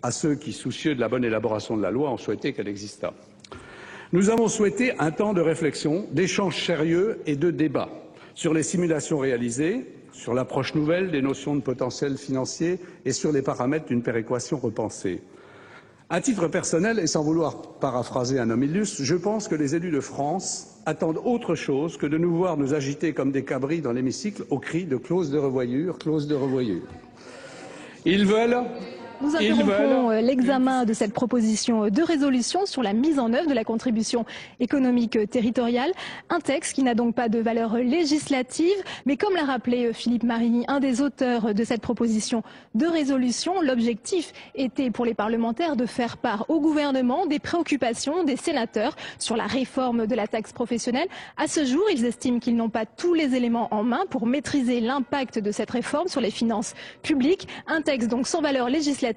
à ceux qui, soucieux de la bonne élaboration de la loi, ont souhaité qu'elle existât. Nous avons souhaité un temps de réflexion, d'échanges sérieux et de débat sur les simulations réalisées, sur l'approche nouvelle des notions de potentiel financier et sur les paramètres d'une péréquation repensée. À titre personnel, et sans vouloir paraphraser un homme illustre, je pense que les élus de France attendent autre chose que de nous voir nous agiter comme des cabris dans l'hémicycle au cri de clause de revoyure, clause de revoyure. Ils veulent... Nous interrompons l'examen de cette proposition de résolution sur la mise en œuvre de la contribution économique territoriale. Un texte qui n'a donc pas de valeur législative, mais comme l'a rappelé Philippe Marigny, un des auteurs de cette proposition de résolution, l'objectif était pour les parlementaires de faire part au gouvernement des préoccupations des sénateurs sur la réforme de la taxe professionnelle. À ce jour, ils estiment qu'ils n'ont pas tous les éléments en main pour maîtriser l'impact de cette réforme sur les finances publiques. Un texte donc sans valeur législative.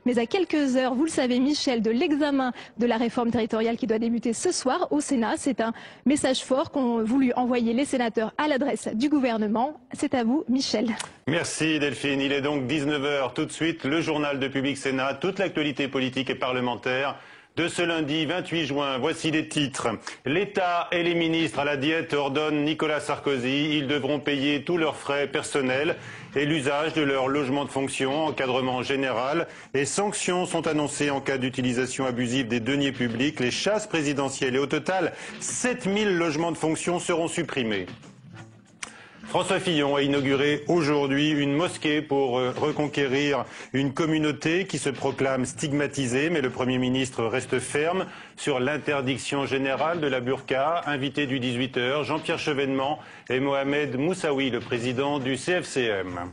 Mais à quelques heures, vous le savez, Michel, de l'examen de la réforme territoriale qui doit débuter ce soir au Sénat. C'est un message fort qu'ont voulu envoyer les sénateurs à l'adresse du gouvernement. C'est à vous, Michel. Merci Delphine. Il est donc 19h. Tout de suite, le journal de Public Sénat, toute l'actualité politique et parlementaire de ce lundi 28 juin. Voici les titres. L'État et les ministres à la diète ordonnent Nicolas Sarkozy. Ils devront payer tous leurs frais personnels et l'usage de leur logement de fonction. Encadrement général et sanctions sont annoncées en cas d'utilisation abusive des deniers publics. Les chasses présidentielles et au total 7000 logements de fonction seront supprimés. François Fillon a inauguré aujourd'hui une mosquée pour reconquérir une communauté qui se proclame stigmatisée, mais le Premier ministre reste ferme sur l'interdiction générale de la burqa. Invité du 18h, Jean-Pierre Chevènement et Mohamed Moussaoui, le président du CFCM.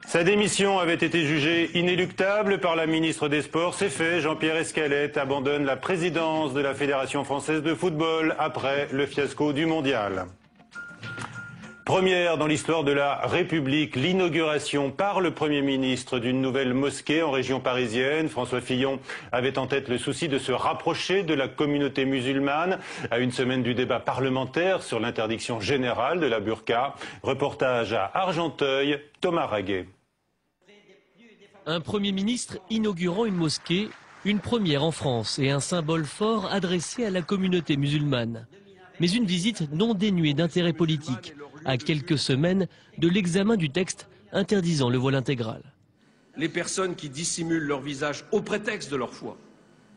Sa démission avait été jugée inéluctable par la ministre des Sports. C'est fait, Jean-Pierre Escalette abandonne la présidence de la Fédération française de football après le fiasco du mondial. Première dans l'histoire de la République, l'inauguration par le Premier ministre d'une nouvelle mosquée en région parisienne. François Fillon avait en tête le souci de se rapprocher de la communauté musulmane à une semaine du débat parlementaire sur l'interdiction générale de la burqa. Reportage à Argenteuil, Thomas Raguet. Un Premier ministre inaugurant une mosquée, une première en France et un symbole fort adressé à la communauté musulmane. Mais une visite non dénuée d'intérêt politique, à quelques semaines de l'examen du texte interdisant le voile intégral. Les personnes qui dissimulent leur visage au prétexte de leur foi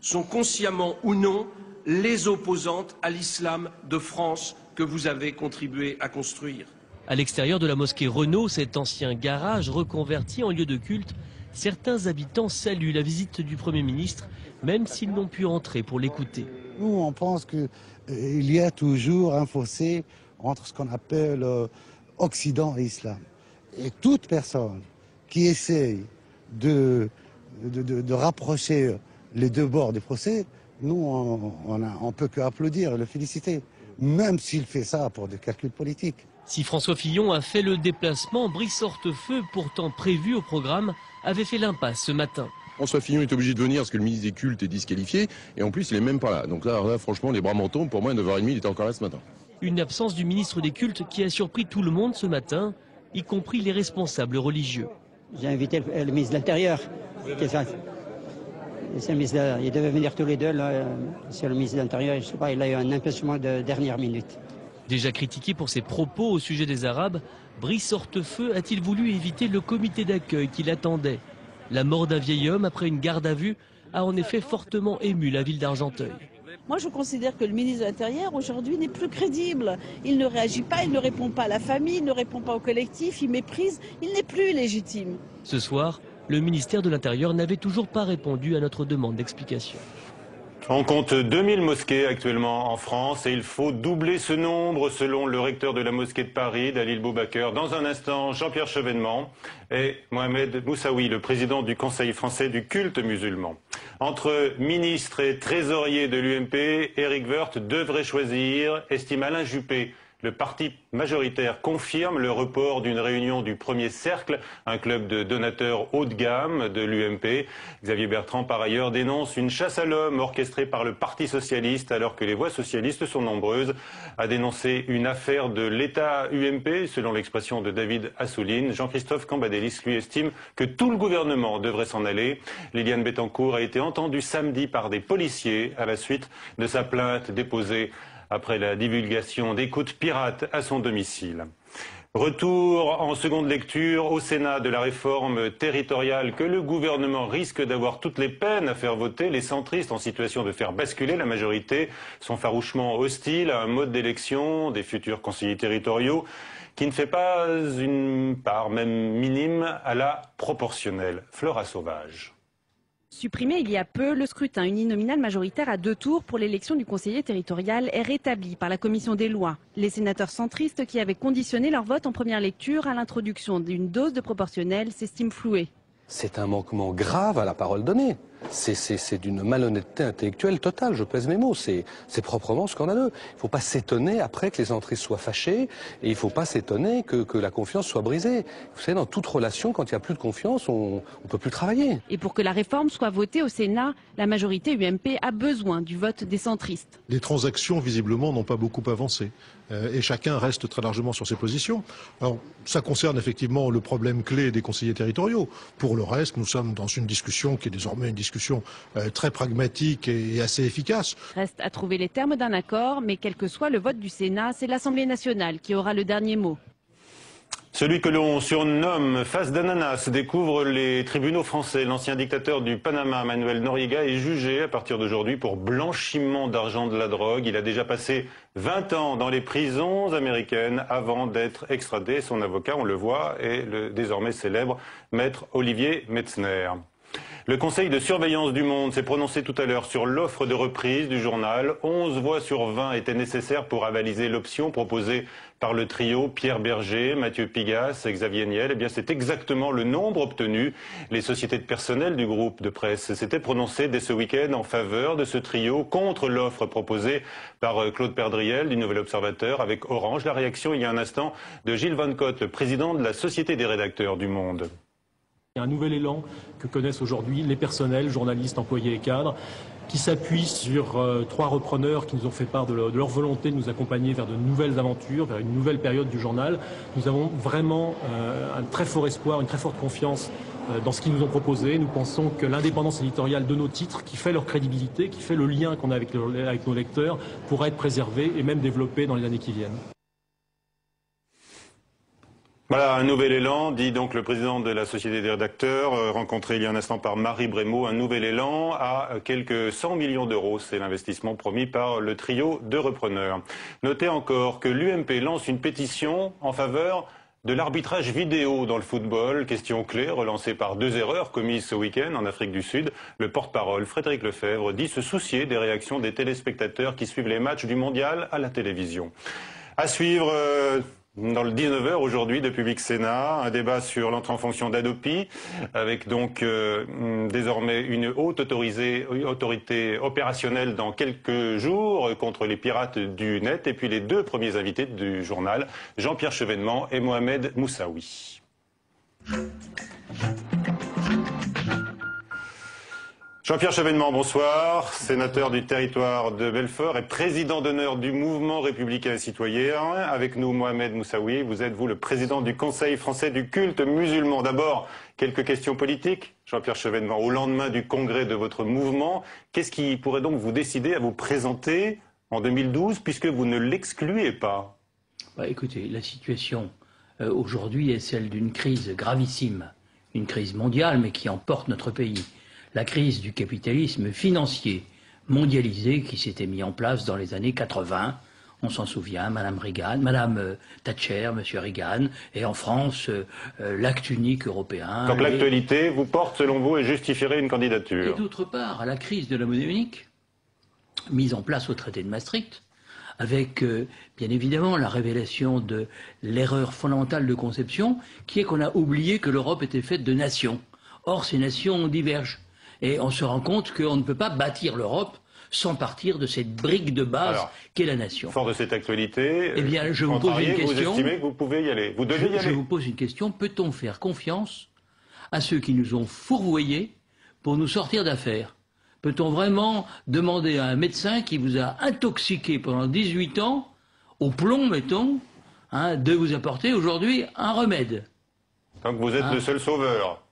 sont consciemment ou non les opposantes à l'islam de France que vous avez contribué à construire. À l'extérieur de la mosquée Renault, cet ancien garage reconverti en lieu de culte, certains habitants saluent la visite du Premier ministre, même s'ils n'ont pu entrer pour l'écouter. Nous, on pense qu'il y a toujours un fossé entre ce qu'on appelle Occident et Islam. Et toute personne qui essaye de rapprocher les deux bords du procès, nous, on peut qu'applaudir et le féliciter, même s'il fait ça pour des calculs politiques. Si François Fillon a fait le déplacement, Brice Hortefeux, pourtant prévu au programme, avait fait l'impasse ce matin. François Fillon est obligé de venir parce que le ministre des Cultes est disqualifié et en plus il est même pas là. Donc là franchement les bras m'en tombent. Pour moi à 9h30 il était encore là ce matin. Une absence du ministre des Cultes qui a surpris tout le monde ce matin, y compris les responsables religieux. J'ai invité le ministre de l'Intérieur. Ils devaient venir tous les deux là. C'est le ministre de l'Intérieur, je sais pas, il a eu un empêchement de dernière minute. Déjà critiqué pour ses propos au sujet des Arabes, Brice Hortefeux a-t-il voulu éviter le comité d'accueil qui l'attendait? La mort d'un vieil homme après une garde à vue a en effet fortement ému la ville d'Argenteuil. Moi, je considère que le ministre de l'Intérieur, aujourd'hui, n'est plus crédible. Il ne réagit pas, il ne répond pas à la famille, il ne répond pas au collectif, il méprise, il n'est plus légitime. Ce soir, le ministère de l'Intérieur n'avait toujours pas répondu à notre demande d'explication. On compte 2000 mosquées actuellement en France et il faut doubler ce nombre selon le recteur de la mosquée de Paris, Dalil Boubaker. Dans un instant, Jean-Pierre Chevènement et Mohamed Moussaoui, le président du Conseil français du culte musulman. Entre ministre et trésorier de l'UMP, Éric Woerth devrait choisir, estime Alain Juppé, Le parti majoritaire confirme le report d'une réunion du Premier Cercle, un club de donateurs haut de gamme de l'UMP. Xavier Bertrand, par ailleurs, dénonce une chasse à l'homme orchestrée par le Parti socialiste, alors que les voix socialistes sont nombreuses à dénoncer une affaire de l'État UMP, selon l'expression de David Assouline. Jean-Christophe Cambadélis, lui, estime que tout le gouvernement devrait s'en aller. Liliane Bettencourt a été entendue samedi par des policiers à la suite de sa plainte déposée après la divulgation d'écoutes pirates à son domicile. Retour en seconde lecture au Sénat de la réforme territoriale que le gouvernement risque d'avoir toutes les peines à faire voter. Les centristes en situation de faire basculer la majorité sont farouchement hostiles à un mode d'élection des futurs conseillers territoriaux qui ne fait pas une part, même minime, à la proportionnelle. Flora Sauvage. Supprimé il y a peu, le scrutin uninominal majoritaire à 2 tours pour l'élection du conseiller territorial est rétabli par la commission des lois. Les sénateurs centristes qui avaient conditionné leur vote en première lecture à l'introduction d'une dose de proportionnelle s'estiment floués. C'est un manquement grave à la parole donnée. C'est d'une malhonnêteté intellectuelle totale, je pèse mes mots. C'est proprement scandaleux. Il ne faut pas s'étonner après que les centristes soient fâchés et il ne faut pas s'étonner que la confiance soit brisée. Vous savez, dans toute relation, quand il n'y a plus de confiance, on ne peut plus travailler. Et pour que la réforme soit votée au Sénat, la majorité UMP a besoin du vote des centristes. Les transactions, visiblement, n'ont pas beaucoup avancé. Et chacun reste très largement sur ses positions. Alors, ça concerne effectivement le problème clé des conseillers territoriaux. Pour le reste, nous sommes dans une discussion qui est désormais une discussion très pragmatique et assez efficace. Reste à trouver les termes d'un accord, mais quel que soit le vote du Sénat, c'est l'Assemblée nationale qui aura le dernier mot. Celui que l'on surnomme face d'ananas découvre les tribunaux français. L'ancien dictateur du Panama, Manuel Noriega, est jugé à partir d'aujourd'hui pour blanchiment d'argent de la drogue. Il a déjà passé 20 ans dans les prisons américaines avant d'être extradé. Son avocat, on le voit, est le désormais célèbre maître Olivier Metzner. Le Conseil de surveillance du Monde s'est prononcé tout à l'heure sur l'offre de reprise du journal. 11 voix sur 20 étaient nécessaires pour avaliser l'option proposée par le trio Pierre Berger, Mathieu Pigasse et Xavier Niel. Eh bien, c'est exactement le nombre obtenu. Les sociétés de personnel du groupe de presse s'étaient prononcées dès ce week-end en faveur de ce trio, contre l'offre proposée par Claude Perdriel du Nouvel Observateur avec Orange. La réaction, il y a un instant, de Gilles Van Cotte, le président de la Société des rédacteurs du Monde. Un nouvel élan que connaissent aujourd'hui les personnels, journalistes, employés et cadres, qui s'appuient sur 3 repreneurs qui nous ont fait part de leur volonté de nous accompagner vers de nouvelles aventures, vers une nouvelle période du journal. Nous avons vraiment un très fort espoir, une très forte confiance dans ce qu'ils nous ont proposé. Nous pensons que l'indépendance éditoriale de nos titres, qui fait leur crédibilité, qui fait le lien qu'on a avec nos lecteurs, pourra être préservée et même développée dans les années qui viennent. Voilà, un nouvel élan, dit donc le président de la Société des rédacteurs, rencontré il y a un instant par Marie Brémaud, un nouvel élan à quelques 100 millions d'euros. C'est l'investissement promis par le trio de repreneurs. Notez encore que l'UMP lance une pétition en faveur de l'arbitrage vidéo dans le football. Question clé relancée par 2 erreurs commises ce week-end en Afrique du Sud. Le porte-parole Frédéric Lefebvre dit se soucier des réactions des téléspectateurs qui suivent les matchs du mondial à la télévision. À suivre... Dans le 19h aujourd'hui de Public Sénat, un débat sur l'entrée en fonction d'Adopi, avec donc désormais une haute autorité opérationnelle dans quelques jours contre les pirates du net, et puis les 2 premiers invités du journal, Jean-Pierre Chevènement et Mohamed Moussaoui. Jean-Pierre Chevènement, bonsoir, sénateur du territoire de Belfort et président d'honneur du mouvement républicain et citoyen. Avec nous, Mohamed Moussaoui, vous êtes, vous, le président du Conseil français du culte musulman. D'abord, quelques questions politiques. Jean-Pierre Chevènement, au lendemain du congrès de votre mouvement, qu'est-ce qui pourrait donc vous décider à vous présenter en 2012, puisque vous ne l'excluez pas? Écoutez, la situation aujourd'hui est celle d'une crise gravissime, une crise mondiale, mais qui emporte notre pays. La crise du capitalisme financier mondialisé qui s'était mis en place dans les années 80. On s'en souvient, Madame Reagan, Madame Thatcher, Monsieur Reagan, et en France, l'acte unique européen. Donc l'actualité vous porte, selon vous, et justifierait une candidature. Et d'autre part, à la crise de la monnaie unique, mise en place au traité de Maastricht, avec bien évidemment la révélation de l'erreur fondamentale de conception, qui est qu'on a oublié que l'Europe était faite de nations. Or, ces nations divergent. Et on se rend compte qu'on ne peut pas bâtir l'Europe sans partir de cette brique de base qu'est la nation. Fort de cette actualité, eh bien, je vous pose une question. Vous estimez que vous pouvez y aller? Vous devez y aller? Je vous pose une question. Peut-on faire confiance à ceux qui nous ont fourvoyés pour nous sortir d'affaires? Peut-on vraiment demander à un médecin qui vous a intoxiqué pendant 18 ans, au plomb, mettons, de vous apporter aujourd'hui un remède? Donc vous êtes le seul sauveur?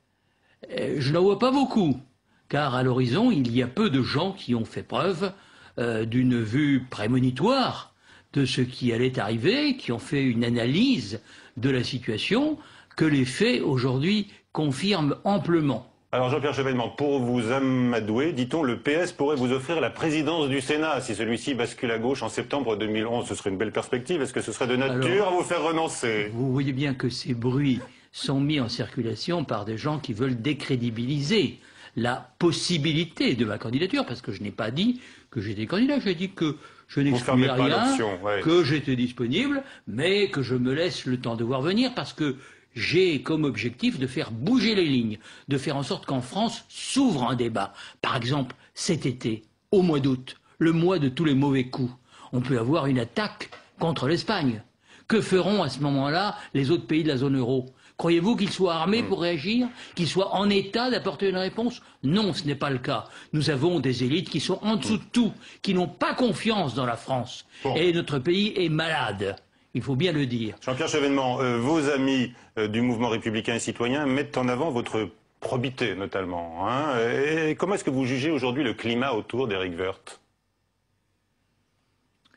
Je n'en vois pas beaucoup, car à l'horizon, il y a peu de gens qui ont fait preuve d'une vue prémonitoire de ce qui allait arriver, qui ont fait une analyse de la situation que les faits aujourd'hui confirment amplement. Alors Jean-Pierre Chevènement, pour vous amadouer, dit-on, le PS pourrait vous offrir la présidence du Sénat si celui-ci bascule à gauche en septembre 2011. Ce serait une belle perspective. Est-ce que ce serait de nature à vous faire renoncer? Vous voyez bien que ces bruits sont mis en circulation par des gens qui veulent décrédibiliser la possibilité de ma candidature, parce que je n'ai pas dit que j'étais candidat, j'ai dit que je n'excluais rien, que j'étais disponible, mais que je me laisse le temps de voir venir, parce que j'ai comme objectif de faire bouger les lignes, de faire en sorte qu'en France s'ouvre un débat. Par exemple, cet été, au mois d'août, le mois de tous les mauvais coups, on peut avoir une attaque contre l'Espagne. Que feront à ce moment-là les autres pays de la zone euro? Croyez-vous qu'ils soient armés pour réagir? Qu'ils soient en état d'apporter une réponse? Non, ce n'est pas le cas. Nous avons des élites qui sont en dessous de tout, qui n'ont pas confiance dans la France. Et notre pays est malade. Il faut bien le dire. Jean-Pierre Chevènement, vos amis du mouvement républicain et citoyen mettent en avant votre probité, notamment. Et comment est-ce que vous jugez aujourd'hui le climat autour d'Éric Woerth?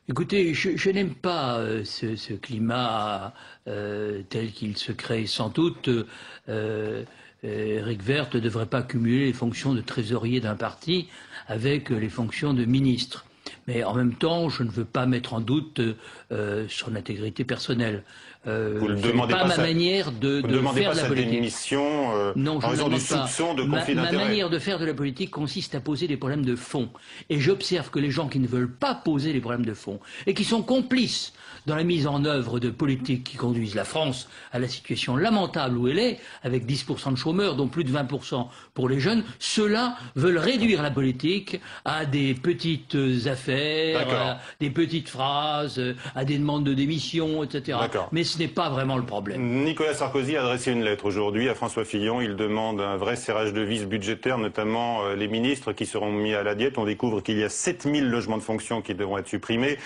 Écoutez, je n'aime pas ce climat tel qu'il se crée. Sans doute, Éric Woerth ne devrait pas cumuler les fonctions de trésorier d'un parti avec les fonctions de ministre. Mais en même temps, je ne veux pas mettre en doute son intégrité personnelle. Vous ne demandez pas ma manière de faire de la politique. Démission non, en raison du soupçon de conflit d'intérêt. Ma manière de faire de la politique consiste à poser des problèmes de fond. Et j'observe que les gens qui ne veulent pas poser les problèmes de fond et qui sont complices dans la mise en œuvre de politiques qui conduisent la France à la situation lamentable où elle est, avec 10% de chômeurs, dont plus de 20% pour les jeunes, ceux-là veulent réduire la politique à des petites affaires, à des petites phrases, à des demandes de démission, etc. Mais ce n'est pas vraiment le problème. Nicolas Sarkozy a adressé une lettre aujourd'hui à François Fillon. Il demande un vrai serrage de vis budgétaire, notamment les ministres qui seront mis à la diète. On découvre qu'il y a 7000 logements de fonction qui devront être supprimés.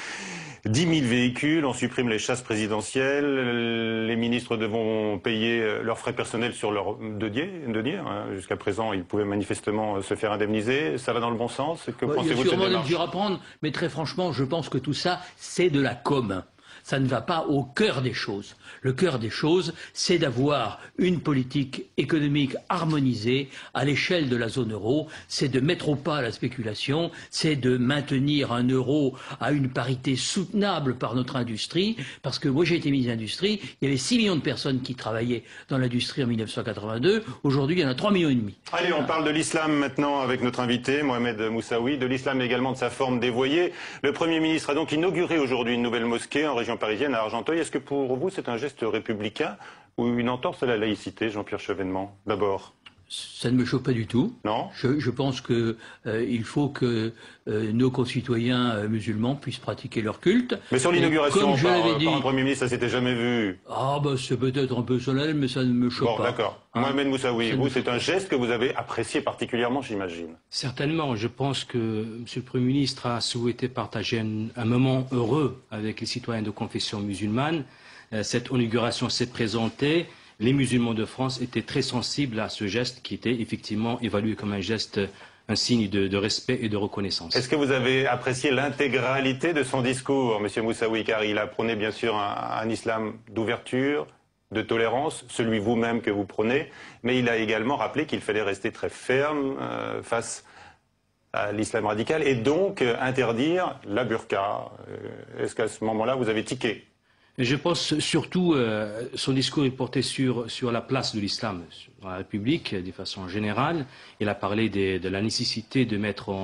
10 000 véhicules, on supprime les chasses présidentielles, les ministres devront payer leurs frais personnels sur leur denier. Jusqu'à présent, ils pouvaient manifestement se faire indemniser. Ça va dans le bon sens? Que pensez-vous de cette démarche? Il y a sûrement des mesures à prendre, mais très franchement, je pense que tout ça, c'est de la com'. Ça ne va pas au cœur des choses. Le cœur des choses, c'est d'avoir une politique économique harmonisée à l'échelle de la zone euro, c'est de mettre au pas la spéculation, c'est de maintenir un euro à une parité soutenable par notre industrie, parce que moi j'ai été ministre de l'Industrie, il y avait 6 millions de personnes qui travaillaient dans l'industrie en 1982, aujourd'hui il y en a 3,5 millions. Allez, on parle de l'islam maintenant avec notre invité, Mohamed Moussaoui, de l'islam également de sa forme dévoyée. Le Premier ministre a donc inauguré aujourd'hui une nouvelle mosquée en région parisienne, à Argenteuil. Est-ce que pour vous c'est un geste républicain ou une entorse à la laïcité, Jean-Pierre Chevènement, d'abord? Ça ne me choque pas du tout. Non. Je pense que il faut que nos concitoyens musulmans puissent pratiquer leur culte. Mais sur l'inauguration par un Premier ministre, ça s'était jamais vu. Ah bah c'est peut-être un peu solennel, mais ça ne me choque pas. D'accord. Mohamed Moussaoui, vous, c'est un geste que vous avez apprécié particulièrement, j'imagine. Certainement. Je pense que M. le Premier ministre a souhaité partager un moment heureux avec les citoyens de confession musulmane. Cette inauguration s'est présentée. Les musulmans de France étaient très sensibles à ce geste qui était effectivement évalué comme un geste, un signe de respect et de reconnaissance. Est-ce que vous avez apprécié l'intégralité de son discours, M. Moussaoui, car il a prôné bien sûr un islam d'ouverture, de tolérance, celui vous-même que vous prônez, mais il a également rappelé qu'il fallait rester très ferme face à l'islam radical et donc interdire la burqa. Est-ce qu'à ce moment-là, vous avez tiqué ? Je pense surtout, son discours est porté sur la place de l'islam dans la République de façon générale. Il a parlé de la nécessité de mettre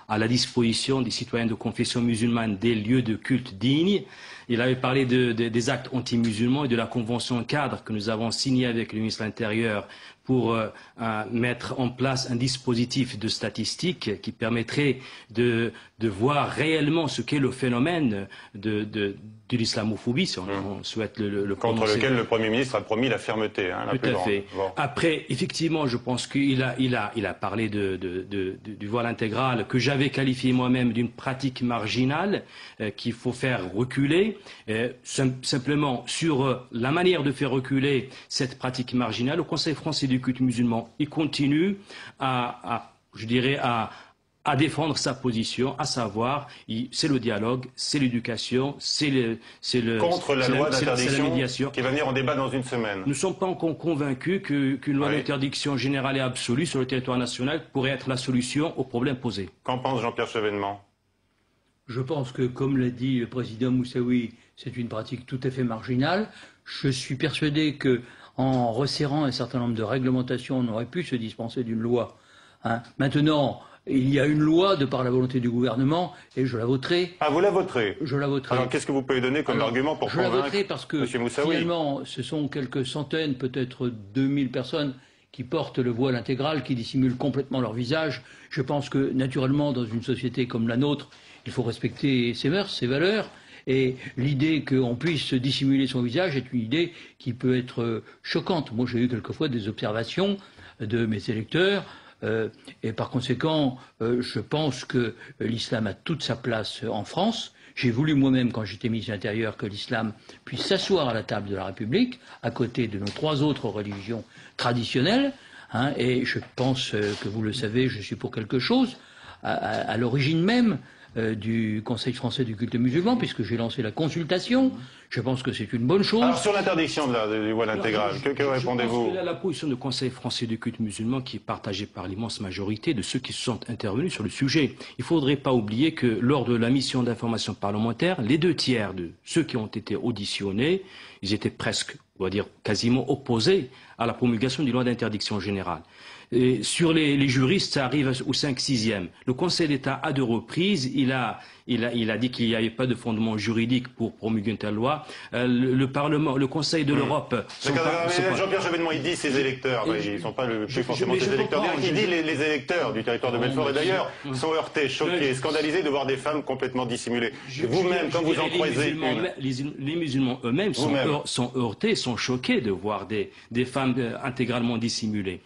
à la disposition des citoyens de confession musulmane des lieux de culte dignes. Il avait parlé des actes anti-musulmans et de la convention cadre que nous avons signée avec le ministre de l'Intérieur pour mettre en place un dispositif de statistiques qui permettrait de voir réellement ce qu'est le phénomène de l'islamophobie, si on souhaite le contre prononcer. lequel le Premier ministre a promis la fermeté. Hein, la Tout à fait. Bon. Après, effectivement, je pense qu'il a parlé du voile intégral, que j'avais qualifié moi-même d'une pratique marginale qu'il faut faire reculer. Simplement, sur la manière de faire reculer cette pratique marginale, le Conseil français du culte musulman, il continue à défendre sa position, à savoir, c'est le dialogue, c'est l'éducation, contre la loi d'interdiction médiation qui va venir en débat dans une semaine. Nous ne sommes pas encore convaincus qu'une loi d'interdiction générale et absolue sur le territoire national pourrait être la solution aux problèmes posés. Qu'en pense Jean-Pierre Chevènement? Je pense que, comme l'a dit le président Moussaoui, c'est une pratique tout à fait marginale. Je suis persuadé qu'en resserrant un certain nombre de réglementations, on aurait pu se dispenser d'une loi. Maintenant, il y a une loi de par la volonté du gouvernement et je la voterai. Ah, vous la voterez? Je la voterai. Alors, qu'est-ce que vous pouvez donner comme argument pour convaincre? Je la voterai parce que, finalement, ce sont quelques centaines, peut-être 2000 personnes qui portent le voile intégral, qui dissimulent complètement leur visage. Je pense que, naturellement, dans une société comme la nôtre, il faut respecter ses mœurs, ses valeurs. Et l'idée qu'on puisse dissimuler son visage est une idée qui peut être choquante. Moi, j'ai eu quelquefois des observations de mes électeurs. Et par conséquent, je pense que l'islam a toute sa place en France. J'ai voulu moi-même, quand j'étais ministre de l'Intérieur, que l'islam puisse s'asseoir à la table de la République, à côté de nos 3 autres religions traditionnelles. Et je pense que vous le savez, je suis pour quelque chose. À l'origine même du Conseil français du culte musulman, puisque j'ai lancé la consultation. Je pense que c'est une bonne chose. Alors sur l'interdiction du voile intégral, que répondez-vous? La position du Conseil français du culte musulman qui est partagée par l'immense majorité de ceux qui se sont intervenus sur le sujet. Il ne faudrait pas oublier que lors de la mission d'information parlementaire, les 2 tiers de ceux qui ont été auditionnés, ils étaient presque, on va dire, quasiment opposés à la promulgation d'une loi d'interdiction générale. Et sur les juristes, ça arrive au 5/6e. Le Conseil d'État, à 2 reprises, il a dit qu'il n'y avait pas de fondement juridique pour promulguer une telle loi. Le Parlement, le Conseil de l'Europe... Jean-Pierre Chevènement, il dit ses électeurs, ils ne sont pas le plus forcément ses électeurs. Il dit les électeurs du territoire de Belfort, et d'ailleurs, sont heurtés, choqués, scandalisés de voir des femmes complètement dissimulées. Vous-même, quand vous en croisez une... Les musulmans eux-mêmes sont heurtés, sont choqués de voir des femmes intégralement dissimulées.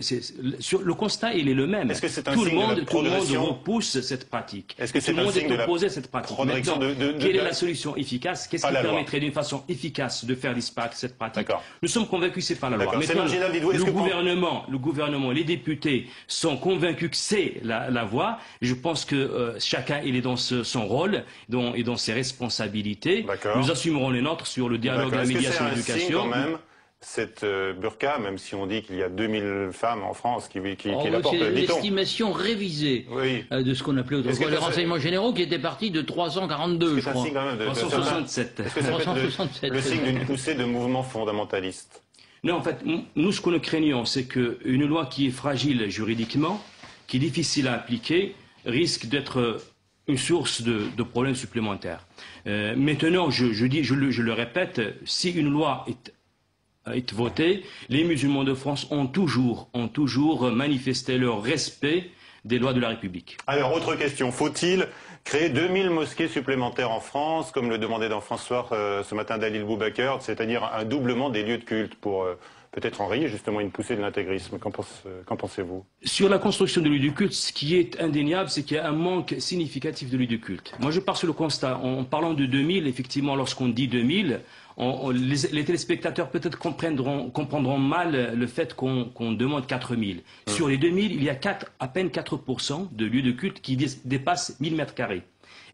Le constat, il est le même. Est-ce que c'est un tout signe le monde, de la progression? Tout le monde repousse cette pratique. Est-ce que c'est un signe de la opposé à cette pratique? progression Quelle est la solution efficace? Qu'est-ce qui permettrait d'une façon efficace de faire disparaître cette pratique? Nous sommes convaincus que c'est pas la loi. Maintenant, le gouvernement et les députés sont convaincus que c'est la voie. Je pense que chacun il est dans son rôle et dans ses responsabilités. Nous assumerons les nôtres sur le dialogue, la médiation, l'éducation. Cette burqa, même si on dit qu'il y a 2000 femmes en France qui la portent, c'est l'estimation révisée de ce qu'on appelait autrefois les renseignements généraux, qui était parti de 342, je crois. 367. Est-ce que c'est le signe d'une poussée de mouvements fondamentalistes? Non, en fait, nous, ce que nous craignons, c'est qu'une loi qui est fragile juridiquement, qui est difficile à appliquer, risque d'être une source de problèmes supplémentaires. Maintenant, je le répète, si une loi est votée, les musulmans de France ont toujours manifesté leur respect des lois de la République. Alors, autre question, faut-il créer 2000 mosquées supplémentaires en France, comme le demandait dans France Soir ce matin Dalil Boubaker, c'est-à-dire un doublement des lieux de culte pour peut-être enrayer justement une poussée de l'intégrisme? Qu'en pensez-vous? Sur la construction de lieux de culte, ce qui est indéniable, c'est qu'il y a un manque significatif de lieux de culte. Moi, je pars sur le constat. En parlant de 2000, effectivement, lorsqu'on dit 2000, les téléspectateurs peut-être comprendront mal le fait qu'on demande 4000. Sur les 2000, il y a à peine 4% de lieux de culte qui dépassent 1000 mètres carrés.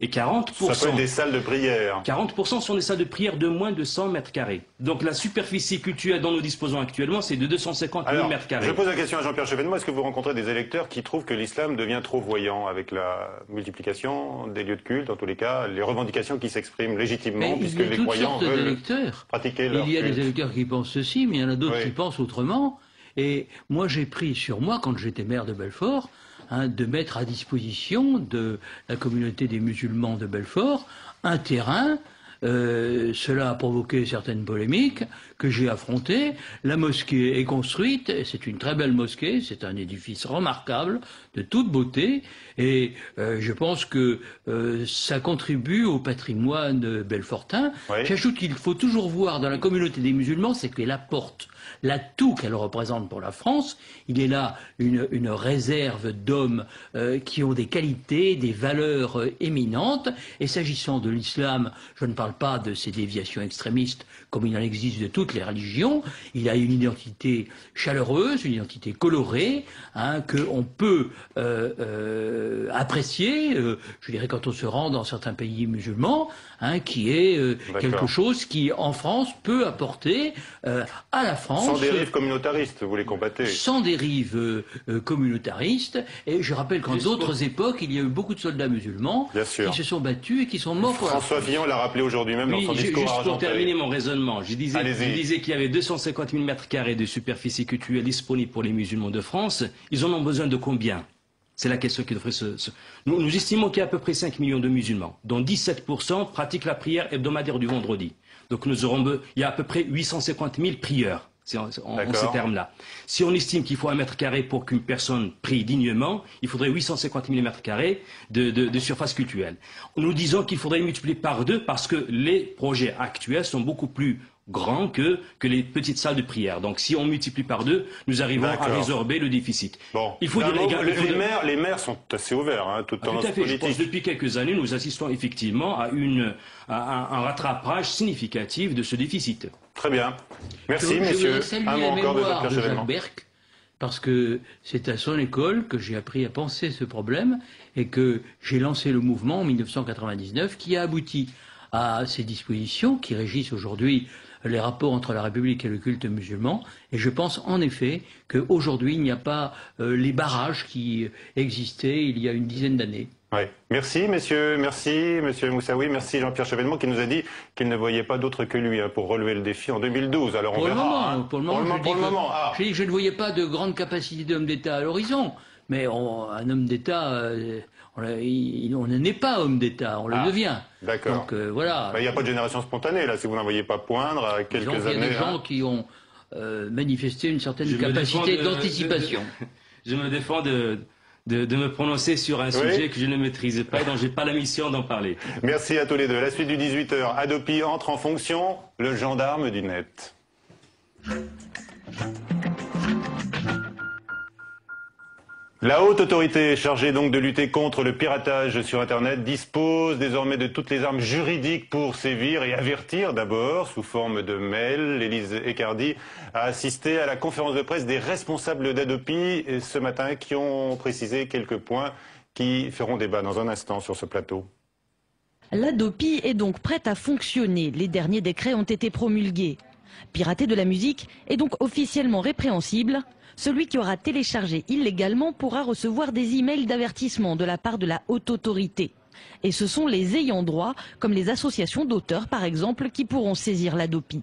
Et 40%... Ça peut être des salles de prière. 40% sont des salles de prière de moins de 100 mètres carrés. Donc la superficie cultuelle dont nous disposons actuellement, c'est de 250 000 mètres carrés. Je pose la question à Jean-Pierre Chevènement. Est-ce que vous rencontrez des électeurs qui trouvent que l'islam devient trop voyant avec la multiplication des lieux de culte, en tous les cas, les revendications qui s'expriment légitimement, puisque les croyants veulent pratiquer leur culte? Il y a des électeurs qui pensent ceci, mais il y en a d'autres qui pensent autrement. Et moi, j'ai pris sur moi, quand j'étais maire de Belfort, de mettre à disposition de la communauté des musulmans de Belfort un terrain Cela a provoqué certaines polémiques que j'ai affrontées. La mosquée est construite, c'est une très belle mosquée, c'est un édifice remarquable, de toute beauté, et je pense que ça contribue au patrimoine belfortain. Oui. J'ajoute qu'il faut toujours voir dans la communauté des musulmans, c'est qu'elle apporte l'atout qu'elle représente pour la France. Il est là une réserve d'hommes qui ont des qualités, des valeurs éminentes. Et s'agissant de l'islam, je ne parle pas de ces déviations extrémistes comme il en existe de toutes les religions. Il a une identité chaleureuse, une identité colorée, hein, qu'on peut apprécier, je dirais quand on se rend dans certains pays musulmans, hein, qui est quelque chose qui, en France, peut apporter à la France... Sans dérive communautariste, vous les combattez. Sans dérive communautariste. Et je rappelle qu'en d'autres époques, il y a eu beaucoup de soldats musulmans qui se sont battus et qui sont morts pour la France. François Fillon l'a rappelé aujourd'hui même dans son discours juste à pour Argenteuil. terminer mon raisonnement, je disais qu'il y avait 250 000 mètres carrés de superficie culturelle disponible pour les musulmans de France. Ils en ont besoin de combien? C'est la question qui devrait Nous estimons qu'il y a à peu près 5 millions de musulmans, dont 17% pratiquent la prière hebdomadaire du vendredi. Donc il y a à peu près 850 000 prieurs. En ces termes-là. Si on estime qu'il faut 1 mètre carré pour qu'une personne prie dignement, il faudrait 850 000 mètres carrés de surface cultuelle. Nous disons qu'il faudrait multiplier par 2 parce que les projets actuels sont beaucoup plus grands que les petites salles de prière. Donc si on multiplie par 2, nous arrivons à résorber le déficit. Bon. Il faut les maires sont assez ouverts, hein, toute tendance politique. Je pense que depuis quelques années, nous assistons effectivement à un rattrapage significatif de ce déficit. Très bien. Merci, messieurs. Je voudrais saluer la mémoire de Jacques Berck, parce que c'est à son école que j'ai appris à penser ce problème et que j'ai lancé le mouvement en 1999 qui a abouti à ces dispositions qui régissent aujourd'hui les rapports entre la République et le culte musulman. Et je pense en effet qu'aujourd'hui, il n'y a pas les barrages qui existaient il y a une dizaine d'années. Oui. Merci, messieurs. Merci, monsieur Moussaoui. Merci, Jean-Pierre Chevènement, qui nous a dit qu'il ne voyait pas d'autre que lui pour relever le défi en 2012. Alors on verra. Pour le moment. J'ai dit que je ne voyais pas de grande capacité d'homme d'État à l'horizon. Mais un homme d'État, on ne naît pas homme d'État, on le devient. D'accord. Donc voilà. Il n'y a pas de génération spontanée, là, si vous n'en voyez pas poindre à quelques années. Il y a des gens qui ont manifesté une certaine capacité d'anticipation. Je me défends de me prononcer sur un sujet que je ne maîtrise pas et dont je n'ai pas la mission d'en parler. Merci à tous les deux. La suite du 18h. Hadopi entre en fonction, le gendarme du net. La haute autorité chargée donc de lutter contre le piratage sur Internet dispose désormais de toutes les armes juridiques pour sévir et avertir d'abord sous forme de mail. Élise Ecardi a assisté à la conférence de presse des responsables d'Hadopi ce matin qui ont précisé quelques points qui feront débat dans un instant sur ce plateau. L'Hadopi est donc prête à fonctionner. Les derniers décrets ont été promulgués. Pirater de la musique est donc officiellement répréhensible. Celui qui aura téléchargé illégalement pourra recevoir des emails d'avertissement de la part de la haute autorité. Et ce sont les ayants droit, comme les associations d'auteurs par exemple, qui pourront saisir l'Hadopi.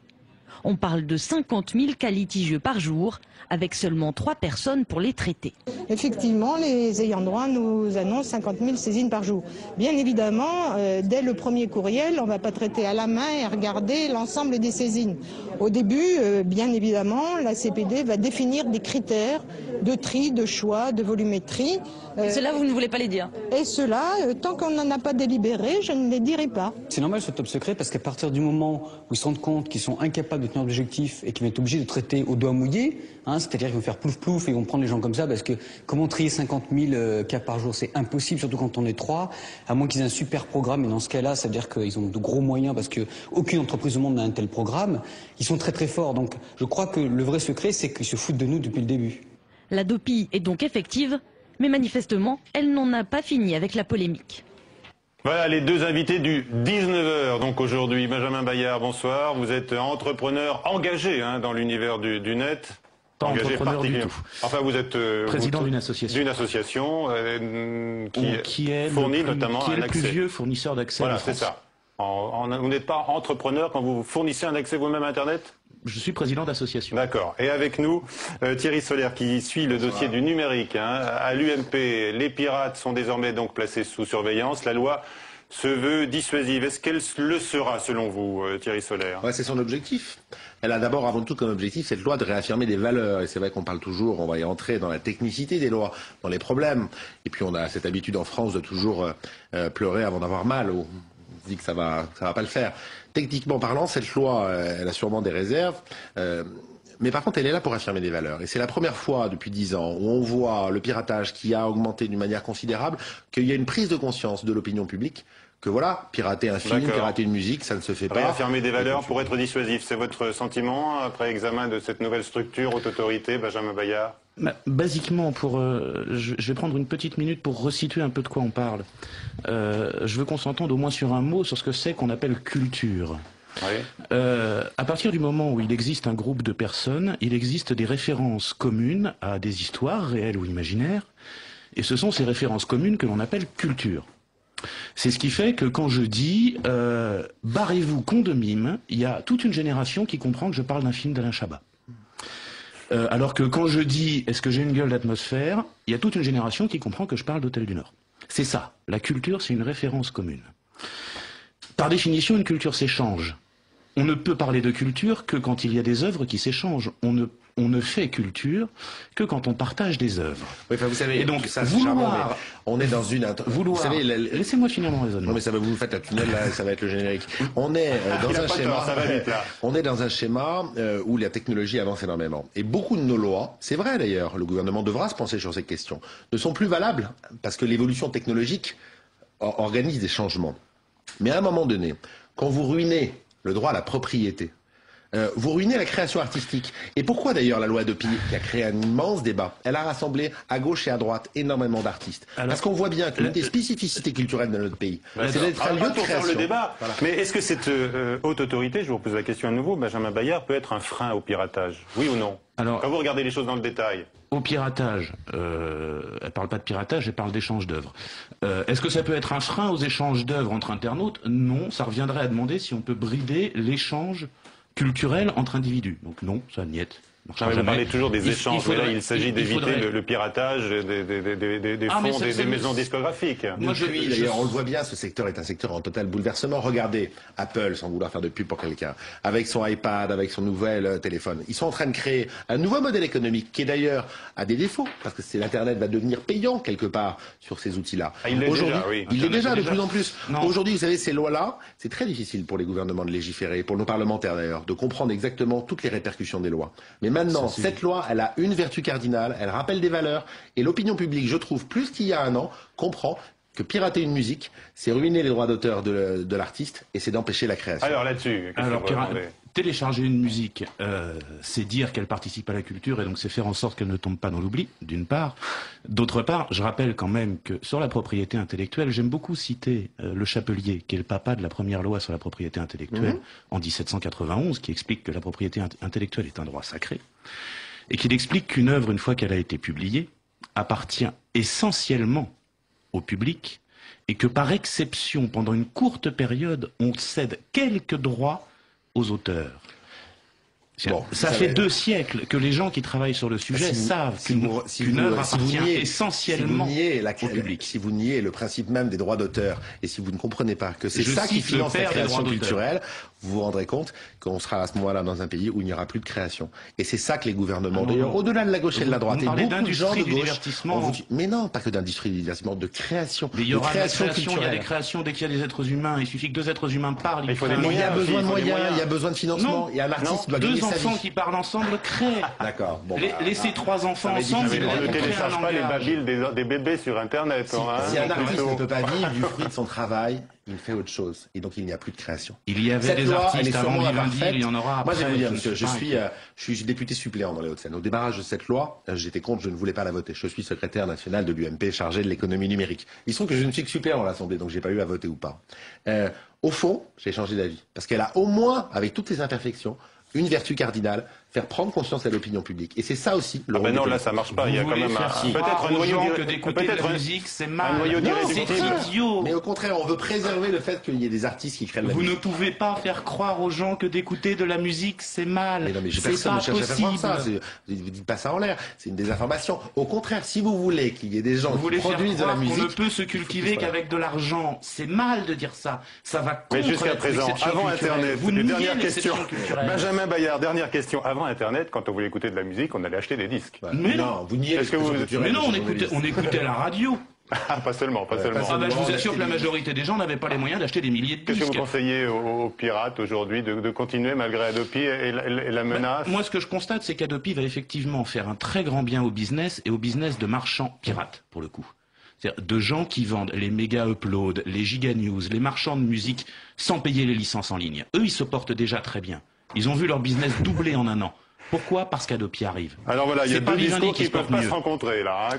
On parle de 50 000 cas litigieux par jour, avec seulement 3 personnes pour les traiter. Effectivement, les ayants droit nous annoncent 50 000 saisines par jour. Bien évidemment, dès le premier courriel, on ne va pas traiter à la main et regarder l'ensemble des saisines. Au début, bien évidemment, la CPD va définir des critères de tri, de choix, de volumétrie. Et cela, vous ne voulez pas les dire? Et cela, tant qu'on n'en a pas délibéré, je ne les dirai pas. C'est normal ce top secret parce qu'à partir du moment où ils se rendent compte qu'ils sont incapables de tenir l'objectif et qu'ils vont être obligés de traiter au doigt mouillé, hein, c'est-à-dire qu'ils vont faire plouf plouf et ils vont prendre les gens comme ça parce que comment trier 50 000 cas par jour, c'est impossible, surtout quand on est 3, à moins qu'ils aient un super programme. Et dans ce cas-là, ça veut dire qu'ils ont de gros moyens parce qu'aucune entreprise au monde n'a un tel programme. Ils sont très très forts. Donc je crois que le vrai secret, c'est qu'ils se foutent de nous depuis le début. L'Hadopi est donc effective, mais manifestement, elle n'en a pas fini avec la polémique. Voilà les deux invités du 19h. Donc aujourd'hui, Benjamin Bayard, bonsoir. Vous êtes entrepreneur engagé dans l'univers du net. Pas entrepreneur du tout. Enfin, vous êtes président d'une association. D'une association qui fournit notamment un accès. Qui est le plus vieux fournisseur d'accès en France. Voilà, c'est ça. Vous n'êtes pas entrepreneur quand vous fournissez un accès vous-même à Internet ? Je suis président d'association. D'accord. Et avec nous, Thierry Solaire qui suit le dossier du numérique. À l'UMP, les pirates sont désormais donc placés sous surveillance. La loi se veut dissuasive. Est-ce qu'elle le sera, selon vous, Thierry Solère? Ouais, c'est son objectif. Elle a d'abord, avant tout, comme objectif, cette loi de réaffirmer des valeurs. Et c'est vrai qu'on parle toujours, on va y entrer dans la technicité des lois, dans les problèmes. Et puis on a cette habitude en France de toujours pleurer avant d'avoir mal. On se dit que ça va pas le faire. Techniquement parlant, cette loi, elle a sûrement des réserves. Mais par contre, elle est là pour affirmer des valeurs. Et c'est la première fois depuis 10 ans où on voit le piratage qui a augmenté d'une manière considérable, qu'il y a une prise de conscience de l'opinion publique que voilà, pirater un film, pirater une musique, ça ne se fait pas. Réaffirmer des valeurs pour être dissuasif, c'est votre sentiment après examen de cette nouvelle structure, haute autorité, Benjamin Bayart? Basiquement, je vais prendre une petite minute pour resituer un peu de quoi on parle. Je veux qu'on s'entende au moins sur un mot sur ce que c'est qu'on appelle culture. Oui. À partir du moment où il existe un groupe de personnes, il existe des références communes à des histoires réelles ou imaginaires, et ce sont ces références communes que l'on appelle culture. C'est ce qui fait que quand je dis barrez-vous con de mime, il y a toute une génération qui comprend que je parle d'un film d'Alain Chabat. Alors que quand je dis est-ce que j'ai une gueule d'atmosphère, il y a toute une génération qui comprend que je parle d'Hôtel du Nord. C'est ça, la culture, c'est une référence commune. Par définition, une culture s'échange. On ne peut parler de culture que quand il y a des œuvres qui s'échangent. On ne fait culture que quand on partage des œuvres. Oui, enfin, vous savez, et donc, ça, c'est charmant, mais on est dans une... Vous savez, laissez-moi finir mon raisonnement. Non, mais ça va, vous faites un tunnel, là, ça va être le générique. On est dans un schéma... ça va vite, là. On est dans un schéma où la technologie avance énormément. Et beaucoup de nos lois, c'est vrai d'ailleurs, le gouvernement devra se pencher sur ces questions, ne sont plus valables parce que l'évolution technologique organise des changements. Mais à un moment donné, quand vous ruinez le droit à la propriété, vous ruinez la création artistique. Et pourquoi d'ailleurs la loi Adopi, qui a créé un immense débat, elle a rassemblé à gauche et à droite énormément d'artistes? Parce qu'on voit bien qu'une des spécificités culturelles de notre pays, c'est d'être un lieu de création. Le débat. Voilà. Mais est-ce que cette haute autorité, je vous repose la question à nouveau, Benjamin Bayart, peut être un frein au piratage? Oui ou non? Alors, quand vous regardez les choses dans le détail. Au piratage, elle parle pas de piratage, elle parle d'échange d'œuvres. Est-ce que ça peut être un frein aux échanges d'œuvres entre internautes? Non, ça reviendrait à demander si on peut brider l'échange culturel entre individus. Donc non, ça niette. Vous parlez toujours des échanges, mais là il s'agit d'éviter le piratage des fonds des maisons discographiques. D'ailleurs, on le voit bien, ce secteur est un secteur en total bouleversement. Regardez Apple, sans vouloir faire de pub pour quelqu'un, avec son iPad, avec son nouvel téléphone. Ils sont en train de créer un nouveau modèle économique qui, d'ailleurs, a des défauts, parce que l'Internet va devenir payant quelque part sur ces outils-là. Il l'est déjà, oui. Il l'est déjà de plus en plus. Aujourd'hui, vous savez, ces lois-là, c'est très difficile pour les gouvernements de légiférer, pour nos parlementaires d'ailleurs, de comprendre exactement toutes les répercussions des lois. Mais maintenant, cette loi, elle a une vertu cardinale, elle rappelle des valeurs, et l'opinion publique, je trouve, plus qu'il y a un an, comprend que pirater une musique, c'est ruiner les droits d'auteur de l'artiste, et c'est d'empêcher la création. Alors là-dessus, télécharger une musique, c'est dire qu'elle participe à la culture, et donc c'est faire en sorte qu'elle ne tombe pas dans l'oubli, d'une part. D'autre part, je rappelle quand même que sur la propriété intellectuelle, j'aime beaucoup citer Le Chapelier, qui est le papa de la première loi sur la propriété intellectuelle, en 1791, qui explique que la propriété intellectuelle est un droit sacré, et qu'il explique qu'une œuvre, une fois qu'elle a été publiée, appartient essentiellement au public, et que par exception, pendant une courte période, on cède quelques droits aux auteurs. Bon, ça fait 2 siècles que les gens qui travaillent sur le sujet savent qu'une œuvre appartient essentiellement au public. Si vous niez le principe même des droits d'auteur, et si vous ne comprenez pas que c'est ça qui finance la création culturelle, vous vous rendrez compte qu'on sera à ce moment-là dans un pays où il n'y aura plus de création. Et c'est ça que les gouvernements, d'ailleurs, au-delà de la gauche et de la droite, et beaucoup de gens de gauche, mais non, pas que d'industrie du divertissement, de création. Mais il y aura il y a des créations dès qu'il y a des êtres humains. Il suffit que 2 êtres humains parlent. Il y a besoin de moyens, il y a besoin de financement. Il y a un artiste doit gagner sa vie. 2 enfants qui parlent ensemble créent. D'accord. Bon, laissez 3 enfants ensemble. Ne télécharge pas les babiles des bébés sur Internet. Si un artiste ne peut pas vivre du fruit de son travail, il fait autre chose. Et donc il n'y a plus de création. Il y avait des artistes avant Vivendi, il y en aura après. Moi, je vais vous dire, monsieur, je suis député suppléant dans les Hauts-de-Seine. Au démarrage de cette loi, j'étais contre, je ne voulais pas la voter. Je suis secrétaire national de l'UMP chargé de l'économie numérique. Il se trouve que je ne suis que suppléant à l'Assemblée, donc j'ai pas eu à voter ou pas. Au fond, j'ai changé d'avis. Parce qu'elle a au moins, avec toutes les imperfections, une vertu cardinale, faire prendre conscience à l'opinion publique. Et c'est ça aussi le rôle non, des là ça marche pas. Il y a quand même peut-être un noyau que d'écouter de la musique, c'est mal. C'est idiot. Mais au contraire, on veut préserver le fait qu'il y ait des artistes qui créent de la musique. Vous ne pouvez pas faire croire aux gens que d'écouter de la musique, c'est mal. Mais non, mais personne ne cherche à faire croire ça. Vous dites pas ça en l'air. C'est une désinformation. Au contraire, si vous voulez qu'il y ait des gens qui produisent de la musique, on ne peut se cultiver qu'avec de l'argent. C'est mal de dire ça. Ça va contre. Mais jusqu'à présent, avant Internet, vous dernière question. Benjamin Bayard, dernière question. Avant Internet, quand on voulait écouter de la musique, on allait acheter des disques. Mais non, vous niez. Mais non, on écoutait la radio. Ah, pas seulement. Je vous assure que la majorité des gens n'avaient pas les moyens d'acheter des milliers de disques. Qu'est-ce que vous conseillez aux pirates aujourd'hui de continuer malgré Adopi et la menace? Moi, ce que je constate, c'est qu'Adopi va effectivement faire un très grand bien au business et au business de marchands pirates, pour le coup. C'est-à-dire de gens qui vendent les méga uploads, les giga news, les marchands de musique sans payer les licences en ligne. Eux, ils se portent déjà très bien. Ils ont vu leur business doubler en un an. Pourquoi? Parce qu'Adopi arrive. Alors voilà, il y a deux discours qui ne peuvent pas se rencontrer là.